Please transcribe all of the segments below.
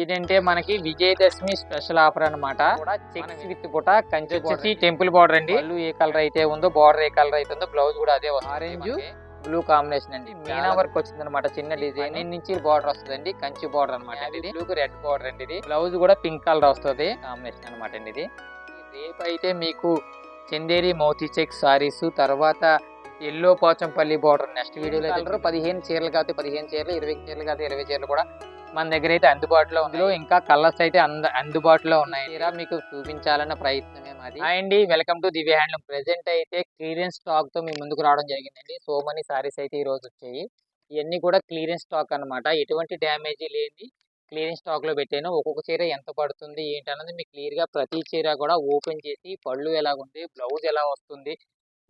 ఇదేంటే మనకి Vijayadashami special offer అన్నమాట. కూడా చెక్స్ విత్ బుట్ట కంచి వచ్చేసి టెంపుల్ బార్డర్ అండి. పళ్ళు ఏ కలర్ అయితే ఉందో బార్డర్ ఏ కలర్ అయితే ఉందో బ్లౌజ్ కూడా అదే వస్తుంది. ఆరెంజ్ బ్లూ కాంబినేషన్ అండి. మీనా వర్క్ వచ్చింది అనమాట. చిన్న డిజైన్ నుంచి బార్డర్ వస్తుందండి. కంచి బార్డర్ అనమాట. ఇది బ్లూ రెడ్ బార్డర్ అండి. ఇది బ్లౌజ్ కూడా పింక్ కలర్ వస్తుంది కాంబినేషన్ అనమాట అండి. ఇది రేపు అయితే మీకు చందేరి మోతీ చెక్ సారీస్, తర్వాత ఎల్లో పోచంపల్లి బార్డర్ నెక్స్ట్ వీడియోలో కలర్ 15 చీరలు కాదు 15 చీరలు, 20 చీరలు కాదు 20 చీరలు కూడా మన దగ్గర అయితే అందుబాటులో ఉందో. ఇంకా కలర్స్ అయితే అందుబాటులో ఉన్నాయి. ఇలా మీకు చూపించాలన్న ప్రయత్నమే మాది. అండి welcome to Divya handloom. Present అయితే క్లియరెన్స్ స్టాక్ తో మీ ముందుకు రావడం జరిగిందండి. సో మనీ సారీస్ అయితే ఈ రోజు వచ్చాయి. ఇవన్నీ కూడా క్లియరెన్స్ స్టాక్ అన్నమాట. ఎటువంటి డ్యామేజ్ లేని క్లియరెన్స్ స్టాక్ లో పెట్టాను. ఒక్కొక్క చీర ఎంత పడుతుంది ఏంటన్నది మీకు క్లియర్ గా ప్రతి చీర కూడా ఓపెన్ చేసి పళ్ళు ఎలాగుంది, బ్లౌజ్ ఎలా వస్తుంది,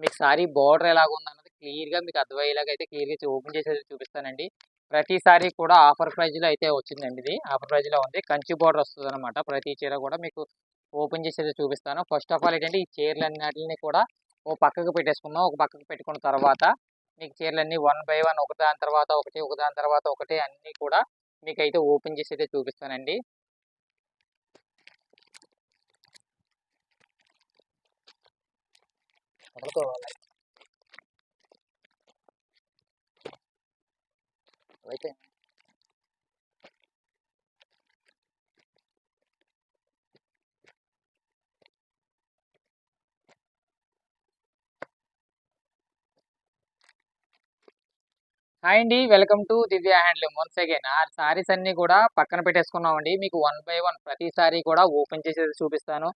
మీకు సారీ బార్డర్ ఎలాగుంది అన్నది క్లియర్ గా మీకు అర్థమయ్యేలాగా అయితే క్లియర్ గా ఓపెన్ చేసి చూపిస్తానండి. ప్రతిసారి కూడా ఆఫర్ ప్రైజ్ లో అయితే వచ్చిందండి. ఇది ఆఫర్ ప్రైజ్ లో ఉంది. కంచి బార్డర్ వస్తుంది అనమాట. ప్రతి చీర కూడా మీకు ఓపెన్ చేసి అయితే చూపిస్తాను. ఫస్ట్ ఆఫ్ ఆల్ ఏంటంటే ఈ చీరలన్నిటిని కూడా ఓ పక్కకు పెట్టేసుకున్నాం. ఒక పక్కకు పెట్టుకున్న తర్వాత మీకు చీరలన్నీ 1 బై 1 ఒకదాని తర్వాత ఒకటి ఒకదాని తర్వాత ఒకటి అన్ని కూడా మీకైతే ఓపెన్ చేసి అయితే చూపిస్తానండి. అయితే హాయ్ అండి welcome to Divya handloom. Once again ఆ సారీస్ అన్ని కూడా పక్కన పెట్టేసుకున్నామండి. మీకు 1 బై 1 ప్రతి సారీ కూడా ఓపెన్ చేసేది చూపిస్తాను.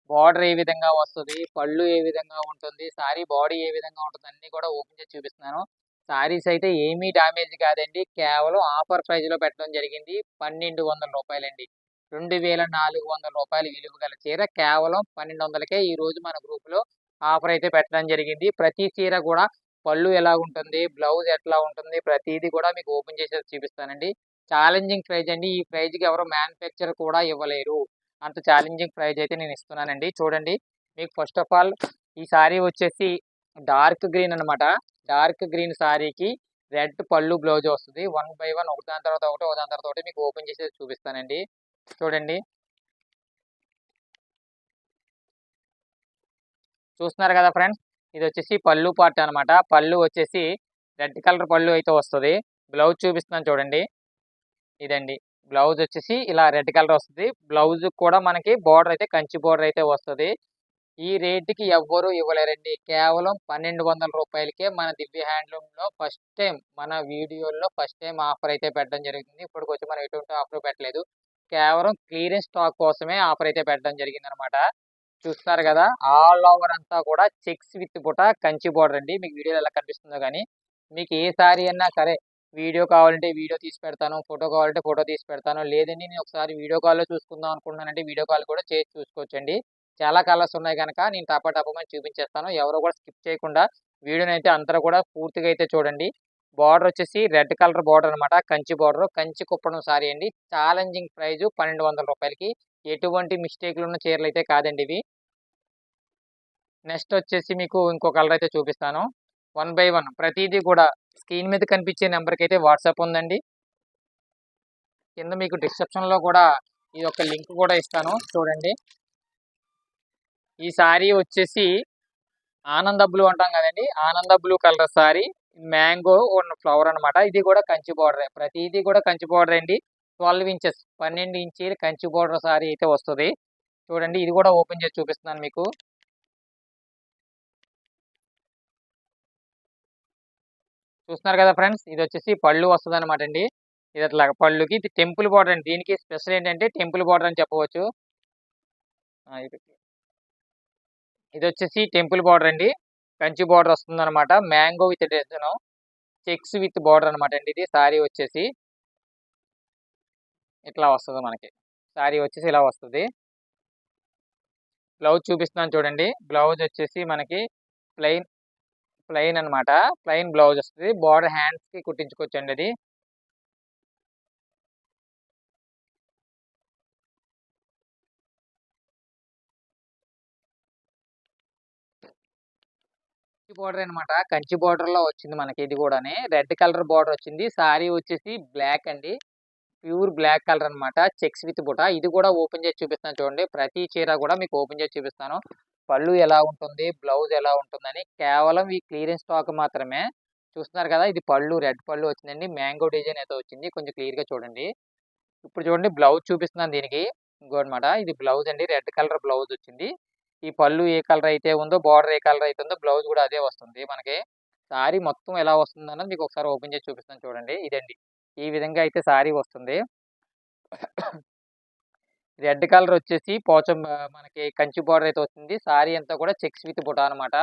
బార్డర్ ఏ విధంగా వస్తుంది, పళ్ళు ఏ విధంగా ఉంటుంది, సారీ బాడీ ఏ విధంగా ఉంటుంది అన్ని కూడా ఓపెన్ చేసి చూపిస్తున్నాను. సారీస్ అయితే ఏమీ డ్యామేజ్ కాదండి. కేవలం ఆఫర్ ప్రైజ్ లో పెట్టడం జరిగింది. 1200 రూపాయలండి. 2400 రూపాయలు విలువ గల చీర కేవలం 1200కే ఈ రోజు మన గ్రూప్ లో ఆఫర్ అయితే పెట్టడం జరిగింది. ప్రతి చీర కూడా పళ్ళు ఎలా ఉంటుంది, బ్లౌజ్ ఎట్లా ఉంటుంది, ప్రతిదీ కూడా మీకు ఓపెన్ చేసేది చూపిస్తానండి. ఛాలెంజింగ్ ప్రైజ్ అండి. ఈ ప్రైజ్ కి ఎవరు మ్యానుఫ్యాక్చర్ కూడా ఇవ్వలేరు. అంత ఛాలెంజింగ్ ప్రైజ్ అయితే నేను ఇస్తున్నానండి. చూడండి, మీకు ఫస్ట్ ఆఫ్ ఆల్ ఈ సారీ వచ్చేసి డార్క్ గ్రీన్ అనమాట. డార్క్ గ్రీన్ సారీకి రెడ్ పళ్ళు బ్లౌజ్ వస్తుంది. 1 బై 1 ఒకదాని తర్వాత ఒకటి ఒకదాని తర్వాత ఒకటి మీకు ఓపెన్ చేసేది చూపిస్తానండి. చూడండి, చూస్తున్నారు కదా ఫ్రెండ్స్, ఇది వచ్చేసి పళ్ళు పార్ట్ అనమాట. పళ్ళు వచ్చేసి రెడ్ కలర్ పళ్ళు అయితే వస్తుంది. బ్లౌజ్ చూపిస్తున్నాను చూడండి. ఇదండి బ్లౌజ్ వచ్చేసి ఇలా రెడ్ కలర్ వస్తుంది. బ్లౌజ్ కూడా మనకి బార్డర్ అయితే కంచి బార్డర్ అయితే వస్తుంది. ఈ రేటుకి ఎవ్వరూ ఇవ్వలేరండి. కేవలం 1200 రూపాయలకే మన దివ్య హ్యాండ్లూమ్ లో ఫస్ట్ టైం మన వీడియోలో ఫస్ట్ టైం ఆఫర్ అయితే పెట్టడం జరుగుతుంది. ఇప్పటికొచ్చి మనం ఎటువంటి ఆఫర్ పెట్టలేదు. కేవలం క్లియరెన్స్ స్టాక్ కోసమే ఆఫర్ అయితే పెట్టడం జరిగింది అనమాట. చూస్తున్నారు కదా, ఆల్ ఓవర్ అంతా కూడా చెక్స్ విత్ బుట్ట కంచి బార్డర్ అండి. మీకు వీడియోలో ఎలా కనిపిస్తుందో కానీ మీకు ఏ సారీ అన్నా సరే వీడియో కావాలంటే వీడియో తీసి పెడతాను, ఫోటో కావాలంటే ఫోటో తీసి పెడతాను. లేదండి నేను ఒకసారి వీడియో కాల్లో చూసుకుందాం అనుకుంటున్నానంటే వీడియో కాల్ కూడా చేసి చూసుకోవచ్చండి. చాలా కలర్స్ ఉన్నాయి కనుక నేను టపమని చూపించేస్తాను. ఎవరో కూడా స్కిప్ చేయకుండా వీడియోని అయితే అందరూ కూడా పూర్తిగా అయితే చూడండి. బార్డర్ వచ్చేసి రెడ్ కలర్ బార్డర్ అనమాట. కంచి బార్డర్, కంచి కుప్పడం సారీ అండి. ఛాలెంజింగ్ ప్రైజ్ 1200 రూపాయలకి. ఎటువంటి మిస్టేక్లు ఉన్న చీరలు అయితే కాదండి ఇవి. నెక్స్ట్ వచ్చేసి మీకు ఇంకో కలర్ అయితే చూపిస్తాను. 1 బై 1 ప్రతిదీ కూడా స్క్రీన్ మీద కనిపించే నెంబర్కి అయితే వాట్సాప్ ఉందండి. కింద మీకు డిస్క్రిప్షన్ లో కూడా ఈ యొక్క లింక్ కూడా ఇస్తాను చూడండి. ఈ సారీ వచ్చేసి ఆనంద బ్లూ అంటాం కదండి, ఆనంద బ్లూ కలర్ సారీ, మ్యాంగో ఉన్న ఫ్లవర్ అనమాట. ఇది కూడా కంచి బార్డర్. ప్రతిదీ కూడా కంచి బార్డర్ అండి. 12 ఇంచెస్ 12 ఇంచీలు కంచి బార్డర్ సారీ అయితే వస్తుంది. చూడండి, ఇది కూడా ఓపెన్ చేసి చూపిస్తున్నాను మీకు. చూస్తున్నారు కదా ఫ్రెండ్స్, ఇది వచ్చేసి పళ్ళు వస్తుంది అనమాట అండి. ఇది అట్లా పళ్ళుకి ఇది టెంపుల్ బార్డర్ అండి. దీనికి స్పెషల్ ఏంటంటే టెంపుల్ బార్డర్ అని చెప్పవచ్చు. ఇది వచ్చేసి టెంపుల్ బార్డర్ అండి. కంచి బార్డర్ వస్తుంది అనమాట. Mango with design, checks with border అనమాట అండి. ఇది సారీ వచ్చేసి ఇట్లా వస్తుంది మనకి. సారీ వచ్చేసి ఇలా వస్తుంది. బ్లౌజ్ చూపిస్తున్నాను చూడండి. బ్లౌజ్ వచ్చేసి మనకి ప్లెయిన్ ప్లెయిన్ అనమాట. ప్లెయిన్ బ్లౌజ్ వస్తుంది. బార్డర్ హ్యాండ్స్ కి కుట్టించుకోవచ్చు అండి. అది బార్డర్ అనమాట. కంచి బార్డర్ లో వచ్చింది మనకి. ఇది కూడా రెడ్ కలర్ బార్డర్ వచ్చింది. సారీ వచ్చేసి బ్లాక్ అండి. ప్యూర్ బ్లాక్ కలర్ అన్నమాట. చెక్స్ విత్ బుట్ట. ఇది కూడా ఓపెన్ చేసి చూపిస్తాను చూడండి. ప్రతి చీర కూడా మీకు ఓపెన్ చేసి చూపిస్తాను. పళ్ళు ఎలా ఉంటుంది, బ్లౌజ్ ఎలా ఉంటుందని. కేవలం ఈ క్లియరెన్స్ స్టాక్ మాత్రమే. చూస్తున్నారు కదా! ఇది పళ్ళు రెడ్ పళ్ళు వచ్చిందండి. మ్యాంగో డిజైన్ అయితే వచ్చింది. కొంచెం క్లియర్‌గా చూడండి. ఇప్పుడు చూడండి బ్లౌజ్ చూపిస్తున్నాను దీనికి. ఇదిగోనమాట. ఇది బ్లౌజ్ అండి. రెడ్ కలర్ బ్లౌజ్ వచ్చింది. ఈ పళ్ళు ఏ కలర్ అయితే ఉందో, బార్డర్ ఏ కలర్ అయితే ఉందో, బ్లౌజ్ కూడా అదే వస్తుంది మనకి. సారీ మొత్తం ఎలా వస్తుందన్నది మీకు ఒకసారి ఓపెన్ చేసి చూపిస్తాను చూడండి. ఇదండి. ఈ విధంగా అయితే సారీ వస్తుంది. రెడ్ కలర్ వచ్చేసి మనకి కంచి బార్డర్ అయితే వచ్చింది. సారీ అంతా కూడా చెక్స్ విత్ బుటా అనమాట.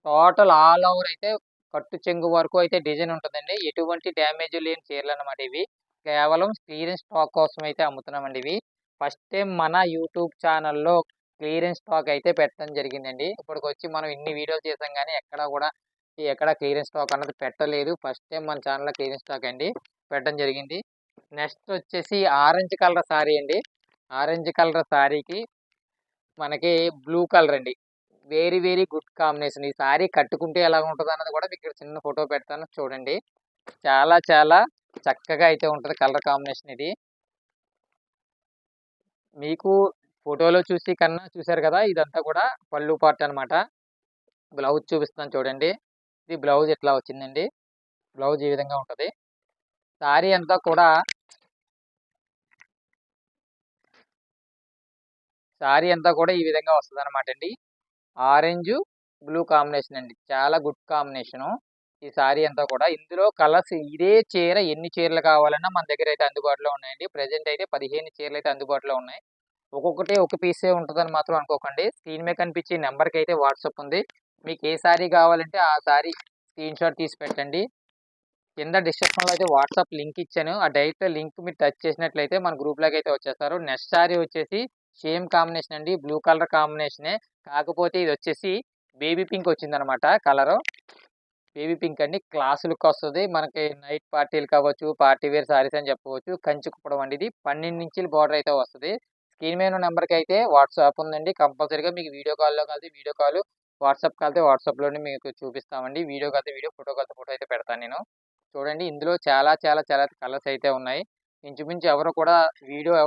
టోటల్ ఆల్ ఓవర్ అయితే కట్టు చెంగు వరకు అయితే డిజైన్ ఉంటుందండి. ఎటువంటి డ్యామేజ్ లేని చీరలన్నమాట ఇవి. కేవలం క్లియరెన్స్ స్టాక్ కోసం అయితే అమ్ముతున్నామండి ఇవి. ఫస్ట్ టైం మన యూట్యూబ్ ఛానల్‌లో క్లియరెన్స్ స్టాక్ అయితే పెట్టడం జరిగిందండి. ఇప్పటికొచ్చి మనం ఇన్ని వీడియోలు చేసాం గానీ ఎక్కడ క్లియరెన్స్ స్టాక్ అన్నది పెట్టలేదు. ఫస్ట్ టైం మన ఛానల్‌లో క్లియరెన్స్ స్టాక్ అండి పెట్టడం జరిగింది. నెక్స్ట్ వచ్చేసి ఆరెంజ్ కలర్ సారీ అండి. ఆరెంజ్ కలర్ సారీకి మనకి బ్లూ కలర్ అండి. Very very good combination. ఈ సారీ కట్టుకుంటే ఎలా ఉంటదన్నది కూడా మీకు ఇక్కడ చిన్న ఫోటో పెడతాను చూడండి. చాలా చాలా చక్కగా అయితే ఉంటది కలర్ కాంబినేషన్ ఇది. మీకు ఫోటోలో చూసి కన్నా చూసారు కదా! ఇదంతా కూడా పళ్ళు పార్ట్ అన్నమాట. బ్లౌజ్ చూపిస్తాను చూడండి. ఇది బ్లౌజ్ ఇట్లా వచ్చిందండి. బ్లౌజ్ ఈ విధంగా ఉంటది. సారీ అంతా కూడా ఈ విధంగా వస్తదన్నమాటండి. ఆరెంజ్, బ్లూ కాంబినేషన్ అండి. చాలా గుడ్ కాంబినేషను. ఈ సారీ అంతా కూడా. ఇందులో కలర్స్ ఇదే చీర ఎన్ని చీరలు కావాలన్నా మన దగ్గరైతే అందుబాటులో ఉన్నాయండి. ప్రెజెంట్ అయితే 15 చీరలైతే అందుబాటులో ఉన్నాయి. ఒక్కొక్కటి ఒక పీసే ఉంటదని మాత్రం అనుకోకండి. స్క్రీన్ మీద కనిపించే నంబర్‌కైతే వాట్సాప్ ఉంది. మీకు ఏ సారీ కావాలంటే ఆ సారీ స్క్రీన్‌షాట్ తీసి పెట్టండి. కింద డిస్క్రిప్షన్‌లో అయితే వాట్సాప్ లింక్ ఇచ్చాను. ఆ డైరెక్ట్ లింక్ మీరు టచ్ చేసినట్లయితే మన గ్రూప్‌లోకి అయితే వచ్చేస్తారు. నెక్స్ట్ సారీ వచ్చేసి సేమ్ కాంబినేషన్ అండి. బ్లూ కలర్ కాంబినేషనే. కాకపోతే ఇదొచ్చేసి బేబీ పింక్ వచ్చిందనమాట కలరు. బేబీ పింక్ అండి. క్లాస్ లుక్ వస్తది. మనకి నైట్ పార్టీలకి అవ్వచ్చు, పార్టీ వేర్ సారీస్ అని చెప్పవచ్చు. కంచి కుప్పడం అండి ఇది. 12 ఇంచీల బార్డర్ అయితే వస్తది. స్క్రీన్ మీద ఉన్న నంబర్‌కి అయితే వాట్సాప్ ఉందండి. కంపల్సరీగా మీకు వీడియో కాల్‌లో కలిసి వీడియో కాల్, వాట్సాప్ కలితే వాట్సాప్‌లోనే మీకు చూపిస్తామండి. వీడియో కలితే వీడియో, ఫోటో కలితే ఫోటో అయితే పెడతాను నేను. చూడండి ఇందులో చాలా చాలా చాలా కలర్స్ అయితే ఉన్నాయి. ఇంచుమించు ఎవరు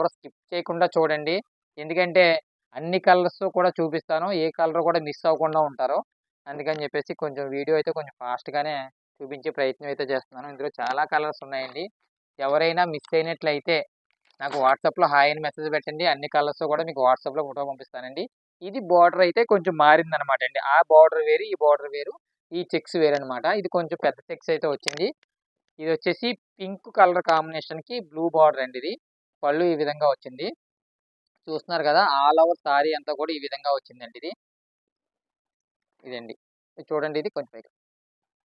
స్కిప్ చేయకుండా చూడండి. ఎందుకంటే అన్ని కలర్స్ కూడా చూపిస్తాను. ఏ కలర్ కూడా మిస్ అవ్వకుండా ఉంటారు. అందుకని చెప్పేసి కొంచెం వీడియో అయితే కొంచెం ఫాస్ట్‌గానే చూపించే ప్రయత్నం అయితే చేస్తున్నాను. ఇందులో చాలా కలర్స్ ఉన్నాయండి. ఎవరైనా మిస్ అయినట్లయితే నాకు వాట్సాప్‌లో హాయ్ అని మెసేజ్ పెట్టండి. అన్ని కలర్స్ కూడా మీకు వాట్సాప్‌లో ఫోటో పంపిస్తానండి. ఇది బార్డర్ అయితే కొంచెం మారిందనమాట అండి. ఆ బార్డర్ వేరు, ఈ బార్డర్ వేరు. ఈ చెక్స్ వేరనమాట. ఇది కొంచెం పెద్ద చెక్స్ అయితే వచ్చింది. ఇదొచ్చేసి పింక్ కలర్ కాంబినేషన్‌కి బ్లూ బార్డర్ అండి ఇది. పళ్ళు ఈ విధంగా వచ్చింది. చూస్తున్నారు కదా! ఆల్ ఓవర్ సారీ అంతా కూడా ఈ విధంగా వచ్చిందండి ఇది. ఇదండి. ఇది చూడండి ఇది కొంచెం పైకి.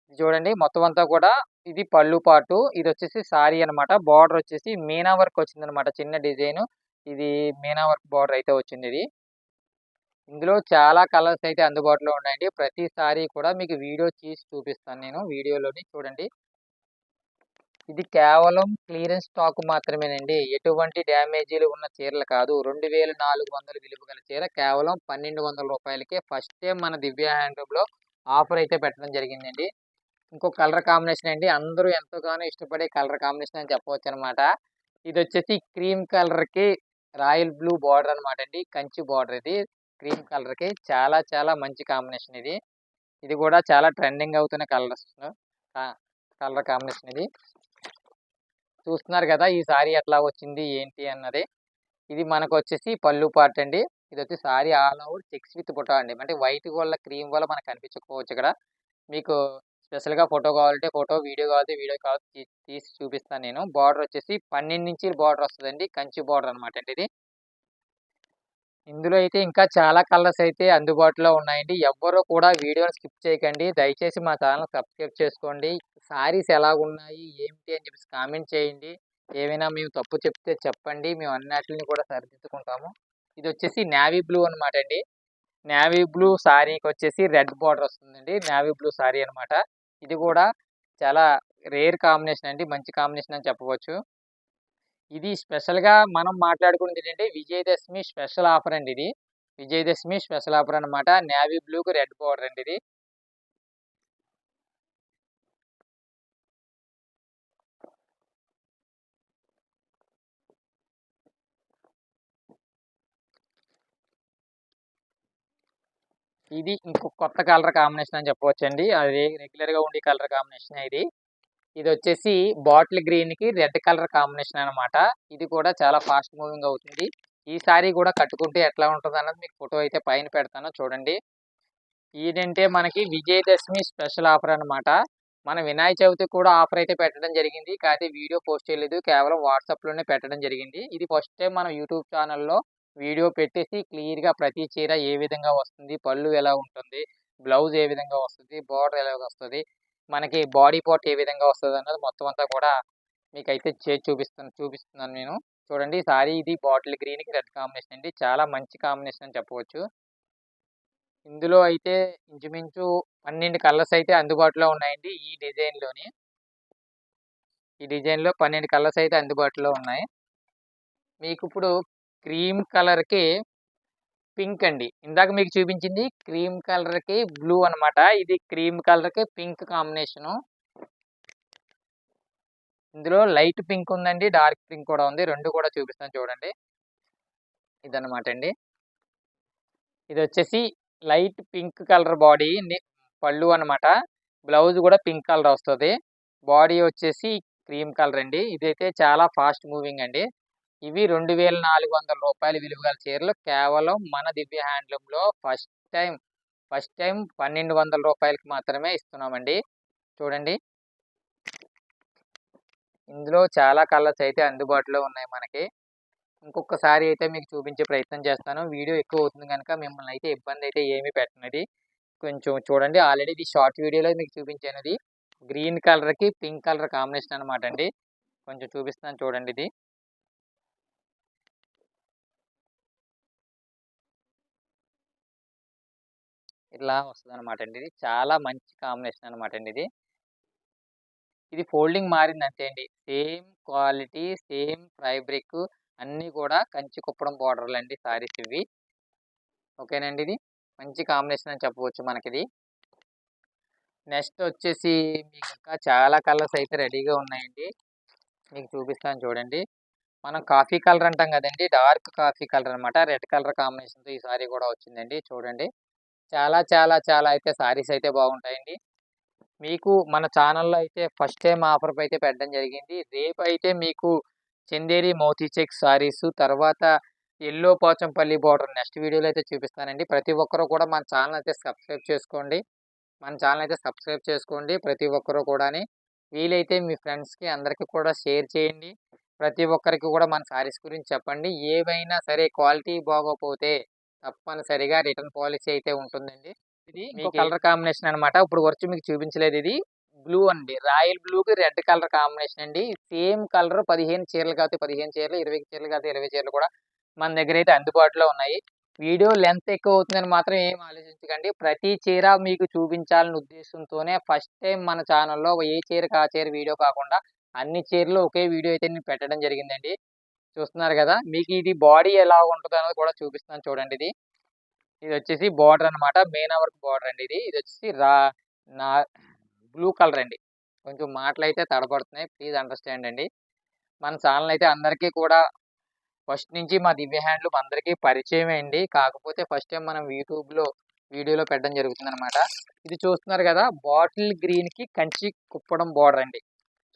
ఇది చూడండి మొత్తం అంతా కూడా ఇది పళ్ళు పార్టు. ఇదొచ్చేసి సారీ అనమాట. బార్డర్ వచ్చేసి మీనా వర్క్ వచ్చిందనమాట. చిన్న డిజైను. ఇది మీనా వర్క్ బార్డర్ అయితే వచ్చిందిది. ఇందులో చాలా కలర్స్ అయితే అందుబాటులో ఉన్నాయండి. ప్రతి సారీ కూడా మీకు వీడియో తీసి చూపిస్తాను నేను. వీడియోలోని చూడండి. ఇది కేవలం క్లియరెన్స్ స్టాక్ మాత్రమేనండి. ఎటువంటి డ్యామేజీలు ఉన్న చీరలు కాదు. 2400 విలువ గల చీర కేవలం రూ. 1200కే ఫస్ట్ టైమ్ మన దివ్య హ్యాండ్లూమ్‌లో ఆఫర్ అయితే పెట్టడం జరిగిందండి. ఇంకో కలర్ కాంబినేషన్ అండి. అందరూ ఎంతగానో ఇష్టపడే కలర్ కాంబినేషన్ అని చెప్పవచ్చనమాట. ఇదొచ్చేసి క్రీమ్ కలర్‌కి రాయల్ బ్లూ బార్డర్ అనమాట అండి. కంచి బార్డర్ ఇది. క్రీమ్ కలర్‌కి చాలా చాలా మంచి కాంబినేషన్ ఇది. ఇది కూడా చాలా ట్రెండింగ్ అవుతున్న ఆ! కలర్ కాంబినేషన్ ఇది. చూస్తున్నారు కదా! ఈ సారీ ఎట్లా వచ్చింది ఏంటి అన్నది. ఇది మనకొచ్చేసి పళ్ళు పార్ట్ అండి. ఇదొచ్చి sari all over checks with బుటా అండి. అంటే వైట్ వల్ల క్రీమ్ వల్ల మనకు కనిపించకపోవచ్చు ఇక్కడ. మీకు స్పెషల్‌గా ఫోటో కావాలంటే ఫోటో, వీడియో కావాలంటే వీడియో కాల్ తీసి చూపిస్తాను నేను. బార్డర్ వచ్చేసి 12 ఇంచీల బార్డర్ వస్తదండి. కంచి బార్డర్ అనమాట అండి ఇది. ఇందులో అయితే ఇంకా చాలా కలర్స్ అయితే అందుబాటులో ఉన్నాయండి. ఎవ్వరు కూడా వీడియోని స్కిప్ చేయకండి. దయచేసి మా ఛానల్ సబ్స్క్రైబ్ చేసుకోండి. సారీస్ ఎలాగున్నాయి, ఏంటి అని చెప్పేసి కామెంట్ చేయండి. ఏమైనా మేము తప్పు చెప్తే చెప్పండి. మేము అన్నిటిని కూడా సరిదిద్దుకుంటాము. ఇదొచ్చేసి నేవీ బ్లూ అనమాట అండి. నేవీ బ్లూ సారీకొచ్చేసి రెడ్ బార్డర్ వస్తుందండి. నేవీ బ్లూ సారీ అనమాట. ఇది కూడా చాలా రేర్ కాంబినేషన్ అండి. మంచి కాంబినేషన్ అని చెప్పవచ్చు. ఇది స్పెషల్‌గా మనం మాట్లాడుకునేదేంటంటే విజయదశమి స్పెషల్ ఆఫర్ అండి ఇది. విజయదశమి స్పెషల్ ఆఫర్ అన్నమాట. నేవీ బ్లూకి రెడ్ బార్డర్ అండి ఇది. ఇది ఇంకొక కొత్త కలర్ కాంబినేషన్ అని చెప్పవచ్చండి. అది రెగ్యులర్‌గా ఉండే కలర్ కాంబినేషనే ఇది. ఇదొచ్చేసి బాటిల్ గ్రీన్‌కి రెడ్ కలర్ కాంబినేషన్ అనమాట. ఇది కూడా చాలా ఫాస్ట్ మూవింగ్ అవుతుంది. ఈ సారీ కూడా కట్టుకుంటే ఎట్లా ఉంటదన్నది మీకు ఫోటో అయితే పైన పెడతాను చూడండి. ఏంటంటే మనకి విజయదశమి స్పెషల్ ఆఫర్ అనమాట. మన వినాయక చవితికి కూడా ఆఫర్ అయితే పెట్టడం జరిగింది. కాకపోతే వీడియో పోస్ట్ చేయలేదు. కేవలం వాట్సాప్‌లోనే పెట్టడం జరిగింది. ఇది ఫస్ట్ టైమ్ మనం యూట్యూబ్ ఛానల్‌లో వీడియో పెట్టేసి క్లియర్‌గా ప్రతి చీర ఏ విధంగా వస్తుంది, పళ్ళు ఎలా ఉంటుంది, బ్లౌజ్ ఏ విధంగా వస్తుంది, బోర్డర్ ఎలాగ వస్తది, మనకి బాడీ పార్ట్ ఏ విధంగా వస్తదన్నది మొత్తం అంతా కూడా మీకైతే చేసి చూపిస్తున్నాను నేను. చూడండి ఈ సారీ ఇది బాటిల్ గ్రీన్‌కి రెడ్ కాంబినేషన్ అండి. చాలా మంచి కాంబినేషన్ అని చెప్పవచ్చు. ఇందులో అయితే ఇంచుమించు 12 కలర్స్ అయితే అందుబాటులో ఉన్నాయండి ఈ డిజైన్‌లోని. ఈ డిజైన్‌లో 12 కలర్స్ అయితే అందుబాటులో ఉన్నాయి. మీకిప్పుడు క్రీమ్ కలర్‌కి పింక్ అండి. ఇందాక మీకు చూపించింది క్రీమ్ కలర్‌కి బ్లూ అనమాట. ఇది క్రీమ్ కలర్‌కి పింక్ కాంబినేషను. ఇందులో లైట్ పింక్ ఉందండి. డార్క్ పింక్ కూడా ఉంది. 2 కూడా చూపిస్తాను చూడండి. ఇదన్నమాట అండి. ఇదొచ్చేసి లైట్ పింక్ కలర్ బాడీ పళ్ళు అనమాట. బ్లౌజ్ కూడా పింక్ కలర్ వస్తది. బాడీ వచ్చేసి క్రీమ్ కలర్ అండి. ఇదైతే చాలా ఫాస్ట్ మూవింగ్ అండి. ఇవి రూ. 2400 విలువ గల చీరలు కేవలం మన దివ్య హ్యాండ్లూమ్‌లో ఫస్ట్ టైమ్ రూ. 1200కి మాత్రమే ఇస్తున్నామండి. చూడండి. ఇందులో చాలా కలర్స్ అయితే అందుబాటులో ఉన్నాయి మనకి. ఇంకొకసారి అయితే మీకు చూపించే ప్రయత్నం చేస్తాను. వీడియో ఎక్కువ అవుతుంది గనుక మిమ్మల్ని అయితే ఇబ్బంది అయితే ఏమీ పెట్టనిది. కొంచెం చూడండి ఆల్రెడీ ఇది షార్ట్ వీడియోలో మీకు చూపించానిది. గ్రీన్ కలర్‌కి పింక్ కలర్ కాంబినేషన్ అనమాట అండి. కొంచెం చూపిస్తున్నాను చూడండి ఇది. ఇలా వస్తదనమాట అండి ఇది. చాలా మంచి కాంబినేషన్ అనమాట అండి ఇది. ఇది ఫోల్డింగ్ మారింది అంతే అండి. సేమ్ క్వాలిటీ, సేమ్ ఫ్యాబ్రిక్ అన్నీ కూడా కంచి కుప్పడం బోర్డర్‌లండి సారీస్ ఇవి. ఓకేనండి ఇది. మంచి కాంబినేషన్ అని చెప్పవచ్చు మనకిది. నెక్స్ట్ వచ్చేసి మీకు ఇంకా చాలా కలర్స్ అయితే రెడీగా ఉన్నాయండి. మీకు చూపిస్తాను చూడండి. మనం కాఫీ కలర్ అంటాం కదండీ! డార్క్ కాఫీ కలర్ అనమాట. రెడ్ కలర్ కాంబినేషన్‌తో ఈ సారీ కూడా వచ్చిందండి. చూడండి. చాలా చాలా చాలా అయితే సారీస్ అయితే బాగుంటాయండి. మీకు మన ఛానల్‌లో అయితే ఫస్ట్ టైమ్ ఆఫర్ అయితే పెట్టడం జరిగింది. రేపైతే మీకు చందేరి మోతీ చెక్స్ సారీసు, తర్వాత యెల్లో పోచంపల్లి బోర్డర్ నెక్స్ట్ వీడియోలో అయితే చూపిస్తానండి. ప్రతి ఒక్కరు కూడా మన ఛానల్ అయితే సబ్స్క్రైబ్ చేసుకోండి. మన ఛానల్ అయితే సబ్స్క్రైబ్ చేసుకోండి ప్రతి ఒక్కరు కూడాని. వీలైతే మీ ఫ్రెండ్స్‌కి అందరికి కూడా షేర్ చేయండి. ప్రతి ఒక్కరికి కూడా మన సారీస్ గురించి చెప్పండి. ఏవైనా సరే క్వాలిటీ బాగోకపోతే తప్పనిసరిగా రిటర్న్ పాలిసీ అయితే ఉంటుందండి. ఇది ఇంకో కలర్ కాంబినేషన్ అనమాట. ఇప్పుడు వరకు మీకు చూపించలేదు ఇది. బ్లూ అండి. రాయల్ బ్లూకి రెడ్ కలర్ కాంబినేషన్ అండి. సేమ్ కలర్ 15 చీరలు కాకపోతే 15 చీరలు, 20 చీరలు కాకపోతే 20 చీరలు కూడా మన దగ్గరైతే అందుబాటులో ఉన్నాయి. వీడియో లెంత్ ఎక్కువ అవుతుందని మాత్రం ఏం ఆలోచించకండి. ప్రతి చీర మీకు చూపించాలనే ఉద్దేశంతోనే ఫస్ట్ టైమ్ మన ఛానల్‌లో ఏ చీరకి ఆ చీర వీడియో కాకుండా అన్ని చీరలు ఒకే వీడియో అయితే నేను పెట్టడం జరిగిందండి. చూస్తున్నారు గదా! మీకు ఇది బాడీ ఎలా ఉంటదన్నది కూడా చూపిస్తున్నాను చూడండి ఇది. ఇదొచ్చేసి బోర్డర్ అనమాట. మీనా వర్క్ బోర్డర్ అండి ఇది. ఇదొచ్చేసి నా బ్లూ కలర్ అండి. కొంచెం మాటలైతే తడబడుతున్నాయి. ప్లీజ్ అండర్‌స్టాండ్ అండి. మన ఛానెల్ అయితే అందరికీ కూడా ఫస్ట్ నుంచి మా దివ్య హ్యాండ్లూమ్ అందరికీ పరిచయమే అండి. కాకపోతే ఫస్ట్ టైమ్ మనం వీడియోలో పెట్టడం జరుగుతుందనమాట. ఇది చూస్తున్నారు గదా! బాటిల్ గ్రీన్‌కి కంచి కుప్పడం బోర్డర్ అండి.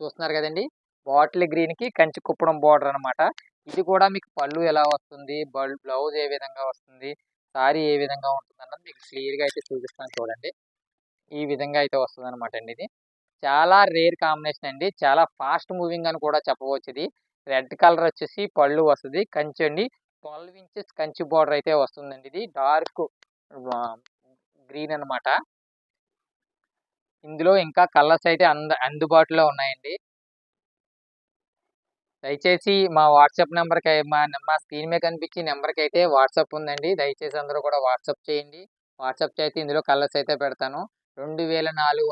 చూస్తున్నారు గదండీ! బాటిల్ గ్రీన్‌కి కంచి కుప్పడం బోర్డర్ అనమాట. ఇది కూడా మీకు పళ్ళు ఎలా వస్తుంది, బ్లౌజ్ ఏ విధంగా వస్తుంది, సారీ ఏ విధంగా ఉంటుందన్నది మీకు క్లియర్‌గా అయితే చూపిస్తాను చూడండి. ఈ విధంగా అయితే వస్తదనమాట అండి ఇది. చాలా రేర్ కాంబినేషన్ అండి. చాలా ఫాస్ట్ మూవింగ్ అని కూడా చెప్పవచ్చు ఇది. రెడ్ కలర్ వచ్చేసి పళ్ళు వస్తది. కంచి అండి. 12 ఇంచెస్ కంచి బోర్డర్ అయితే వస్తుందండి ఇది. డార్క్ ఆహ్, గ్రీన్ అనమాట. ఇందులో ఇంకా కలర్స్ అయితే అందుబాటులో ఉన్నాయండి. దయచేసి మా వాట్సాప్ నంబర్‌కి మా స్క్రీన్ మీద కనిపించే నంబర్‌కైతే వాట్సాప్ ఉందండి. దయచేసి అందరూ కూడా వాట్సాప్ చేయండి. వాట్సాప్ చేస్తే ఇందులో కలర్స్ అయితే పెడతాను. రూ. 2400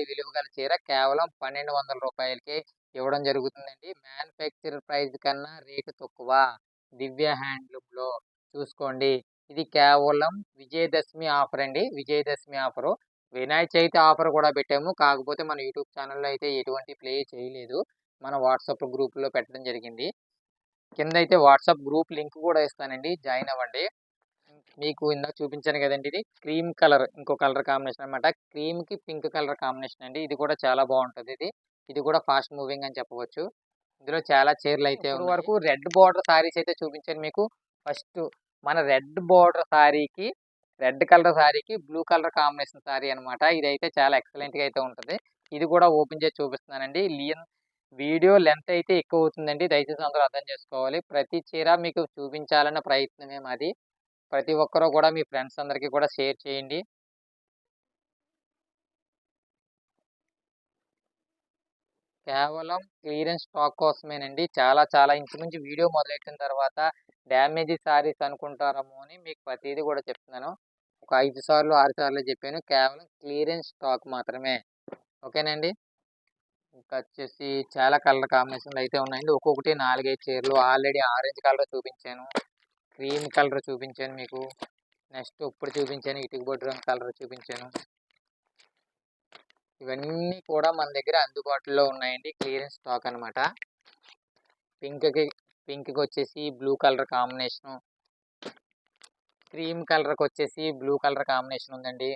విలువ గల చీర కేవలం రూ. 1200కే ఇవ్వడం జరుగుతుందండి. మ్యానుఫ్యాక్చర్ ప్రైస్ కన్నా రేటు తక్కువ. దివ్య హ్యాండ్లూమ్‌లో చూసుకోండి. ఇది కేవలం విజయదశమి ఆఫర్ అండి. విజయదశమి ఆఫరు. వినాయక చవితి ఆఫర్ కూడా పెట్టాము. కాకపోతే మన యూట్యూబ్ ఛానెల్‌లో అయితే ఎటువంటి ప్లే చేయలేదు. మన వాట్సాప్ గ్రూప్‌లో పెట్టడం జరిగింది. కిందైతే వాట్సాప్ గ్రూప్ లింక్ కూడా ఇస్తానండి. జాయిన్ అవ్వండి. మీకు ఇందాక చూపించాను కదండి, ఇది క్రీమ్ కలర్, ఇంకో కలర్ కాంబినేషన్ అనమాట. క్రీమ్ కి పింక్ కలర్ కాంబినేషన్ అండి. ఇది కూడా చాలా బాగుంటుంది. ఇది కూడా ఫాస్ట్ మూవింగ్ అని చెప్పవచ్చు. ఇందులో చాలా చీరలు అయితే ఇప్పుడు వరకు రెడ్ బార్డర్ సారీస్ అయితే చూపించాను మీకు. ఫస్ట్ మన రెడ్ కలర్ సారీకి బ్లూ కలర్ కాంబినేషన్ సారీ అనమాట. ఇదైతే చాలా ఎక్సలెంట్ గా అయితే ఉంటుంది. ఇది కూడా ఓపెన్ చేసి చూపిస్తున్నానండి. వీడియో లెంత్ అయితే ఎక్కువ అవుతుందండి, దయచేసి అందరూ అర్థం చేసుకోవాలి. ప్రతి చీర మీకు చూపించాలన్న ప్రయత్నమే మాది. ప్రతి ఒక్కరూ కూడా మీ ఫ్రెండ్స్ అందరికీ కూడా షేర్ చేయండి. కేవలం క్లియరెన్స్ స్టాక్ కోసమేనండి. చాలా చాలా ఇంచుమించు వీడియో మొదలెట్టిన తర్వాత డ్యామేజ్ సారీస్ అనుకుంటారేమో అని మీకు ప్రతిదీ కూడా చెప్తున్నాను. ఒక 5 సార్లు 6 సార్లు చెప్పాను. కేవలం క్లియరెన్స్ స్టాక్ మాత్రమే. ఓకేనండి. ఇంకా వచ్చేసి చాలా కలర్ కాంబినేషన్లు అయితే ఉన్నాయండి. ఒక్కొక్కటి 4, 5 చీరలు. ఆల్రెడీ ఆరెంజ్ కలర్ చూపించాను, క్రీమ్ కలర్ చూపించాను మీకు. నెక్స్ట్ ఇప్పుడు చూపించాను ఇటుక బొడ్డు రంగు కలర్ చూపించాను. ఇవన్నీ కూడా మన దగ్గర అందుబాటులో ఉన్నాయండి. క్లియరెన్స్ స్టాక్ అనమాట. పింక్కి వచ్చేసి బ్లూ కలర్ కాంబినేషను, క్రీమ్ కలర్కి వచ్చేసి బ్లూ కలర్ కాంబినేషన్ ఉందండి.